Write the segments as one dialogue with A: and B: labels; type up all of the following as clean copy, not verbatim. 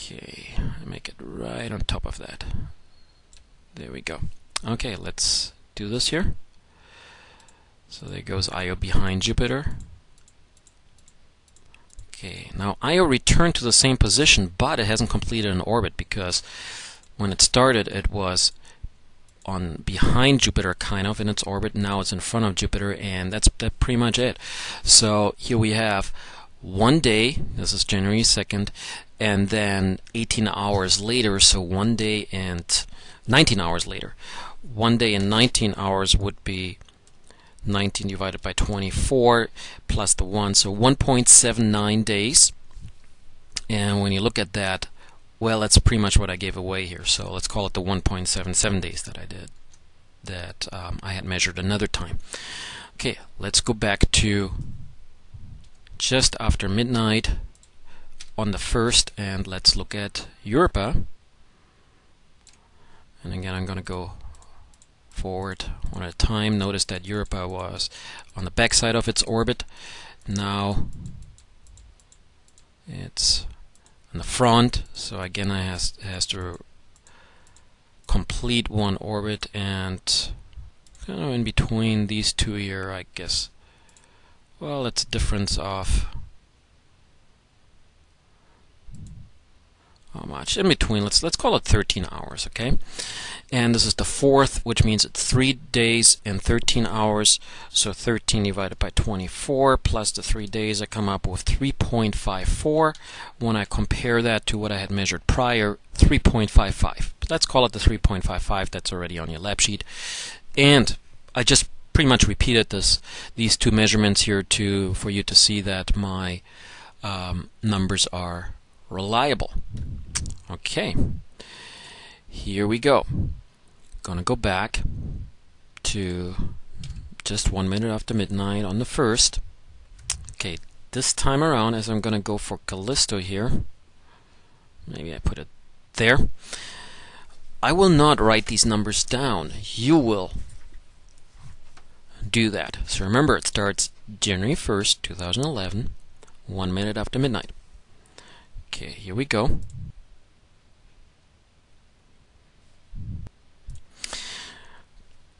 A: Okay, I make it right on top of that. There we go. Okay, let's do this here. So there goes Io behind Jupiter. Okay, now Io returned to the same position, but it hasn't completed an orbit because when it started it was on behind Jupiter kind of in its orbit. Now it's in front of Jupiter, and that's pretty much it. So here we have one day, this is January 2nd, and then 18 hours later, so 1 day and 19 hours later. 1 day and 19 hours would be 19 divided by 24 plus the 1, so 1.79 days. And when you look at that, well, that's pretty much what I gave away here. So let's call it the 1.77 days that I did, that I had measured another time. Okay, let's go back to just after midnight on the 1st, and let's look at Europa. And again, I'm going to go forward one at a time. Notice that Europa was on the backside of its orbit. Now it's on the front, so again it has to complete one orbit, and kind of in between these two here, I guess. Well, it's a difference of how much? In between, let's call it 13 hours, okay? And this is the 4th, which means it's 3 days and 13 hours. So 13 divided by 24 plus the 3 days, I come up with 3.54. When I compare that to what I had measured prior, 3.55. Let's call it the 3.55. That's already on your lab sheet. And I just pretty much repeated these two measurements here for you to see that my numbers are reliable. Okay, here we go. Gonna go back to just 1 minute after midnight on the 1st. Okay, this time around, as I'm gonna go for Callisto here, maybe I put it there, I will not write these numbers down. You will do that. So remember, it starts January 1st, 2011, 1 minute after midnight. Okay, here we go.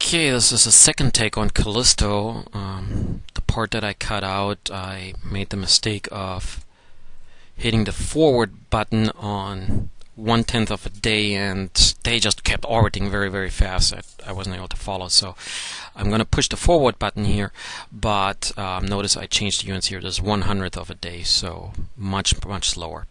A: Okay, this is a second take on Callisto. The part that I cut out, I made the mistake of hitting the forward button on 1/10 of a day, and they just kept orbiting very, very fast. I wasn't able to follow, so I'm going to push the forward button here, but notice I changed the units here. There's 1/100th of a day, so much slower.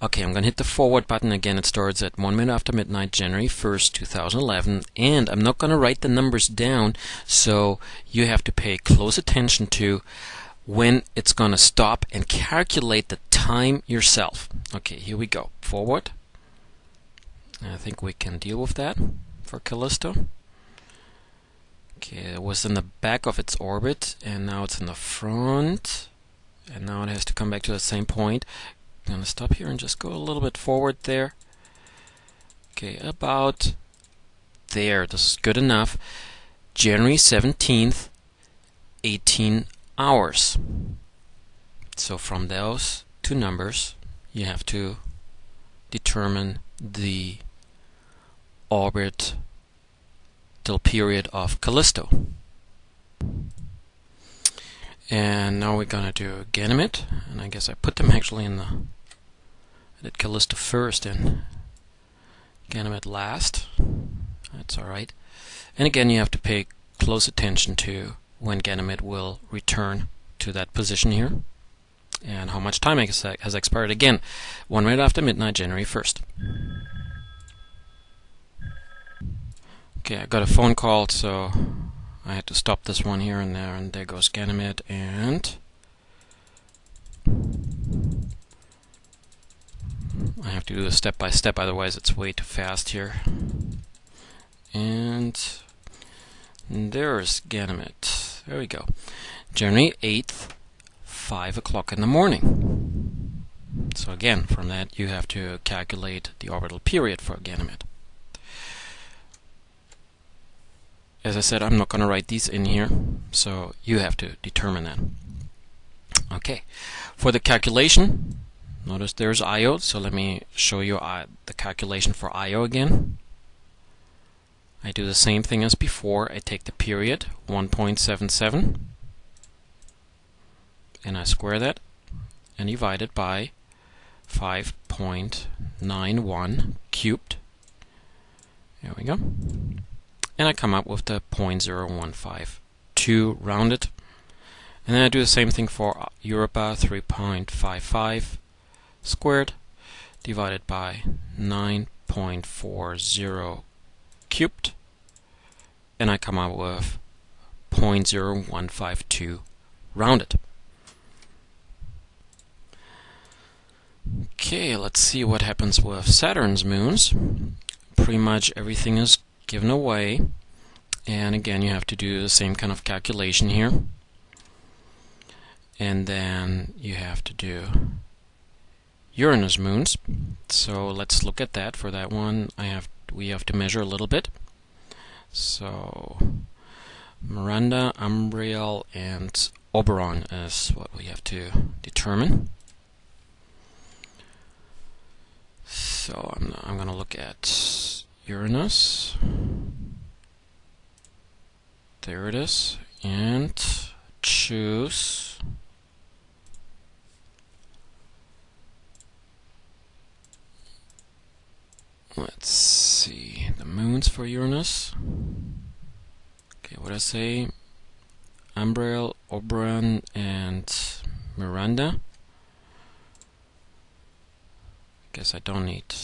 A: Okay, I'm going to hit the forward button again. It starts at 1 minute after midnight, January 1st, 2011, and I'm not going to write the numbers down, so you have to pay close attention to when it's going to stop and calculate the time yourself. Okay, here we go. Forward. I think we can deal with that for Callisto. Okay, it was in the back of its orbit, and now it's in the front, and now it has to come back to the same point. I'm going to stop here and just go a little bit forward there. Okay, about there. This is good enough. January 17th, 18 hours. So from those two numbers, you have to determine the orbital period of Callisto. And now we're gonna do Nganimate, and I guess I put them actually in I did Callisto first and Nganimate last. That's alright. And again, you have to pay close attention to when Nganimate will return to that position here and how much time has expired. Again, 1 minute after midnight, January 1st. Okay, I got a phone call, so I had to stop this one here and there goes Nganimate, and I have to do this step by step, otherwise it's way too fast here. And there's Nganimate. There we go. January 8th, 5 o'clock in the morning. So again, from that you have to calculate the orbital period for Nganimate. As I said, I'm not going to write these in here, so you have to determine that. Okay, for the calculation, Notice there's Io, so let me show you the calculation for Io again. I do the same thing as before. I take the period, 1.77, and I square that and divide it by 5.91 cubed. There we go. And I come up with the 0.0152 rounded. And then I do the same thing for Europa, 3.55 squared divided by 9.40 cubed. And I come up with 0.0152 rounded. Okay, let's see what happens with Saturn's moons. Pretty much everything is given away, and again you have to do the same kind of calculation here, and then you have to do Uranus moons. So let's look at that. For that one we have to measure a little bit. So Miranda, Umbriel, and Oberon is what we have to determine. So I'm going to look at Uranus. There it is. And choose let's see the moons for Uranus. Okay, what did I say? Umbriel, Oberon, and Miranda. Guess I don't need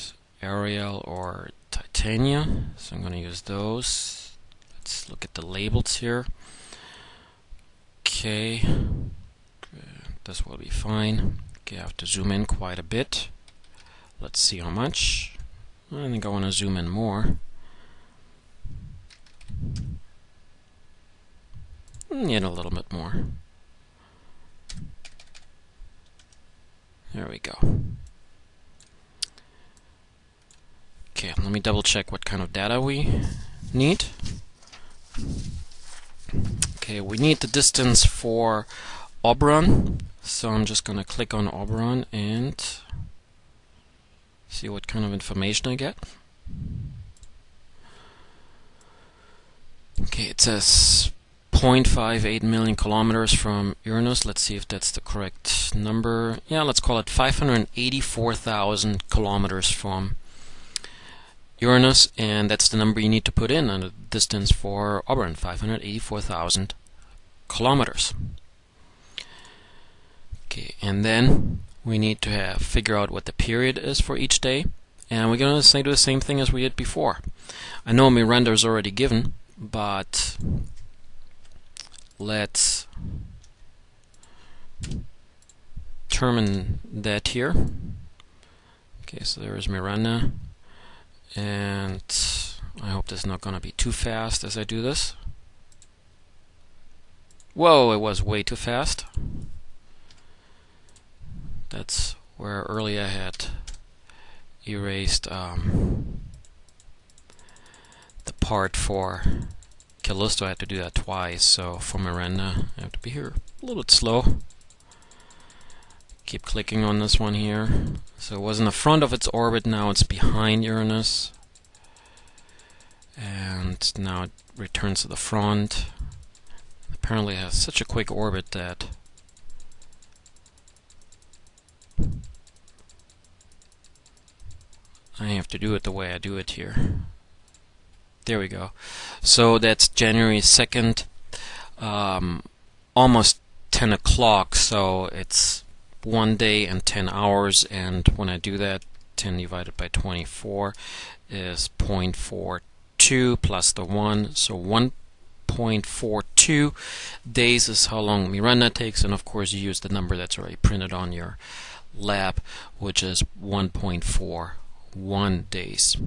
A: Ariel or Titania, so I'm going to use those. Let's look at the labels here. Okay, this will be fine. Okay, I have to zoom in quite a bit. Let's see how much. I think I want to zoom in more. Need a little bit more. There we go. Okay, let me double check what kind of data we need. Okay, we need the distance for Oberon, so I'm just going to click on Oberon and see what kind of information I get. Okay, it says 0.58 million kilometers from Uranus. Let's see if that's the correct number. Yeah, let's call it 584,000 kilometers from Uranus, and that's the number you need to put in on the distance for Oberon, 584,000 kilometers. Okay, and then we need to figure out what the period is for each day, and we're going to do the same thing as we did before. I know Miranda is already given, but let's determine that here. Okay, so there is Miranda. And I hope this is not going to be too fast as I do this. Whoa, it was way too fast. That's where earlier I had erased the part for Callisto. I had to do that twice, so for Miranda I have to be here a little bit slow. Keep clicking on this one here. So it was in the front of its orbit, now it's behind Uranus. And now it returns to the front. Apparently it has such a quick orbit that I have to do it the way I do it here. There we go. So that's January 2nd, almost 10 o'clock, so it's 1 day and 10 hours, and when I do that, 10 divided by 24 is 0.42 plus the 1, so 1.42 days is how long Miranda takes, and of course you use the number that's already printed on your lab, which is 1.41 days.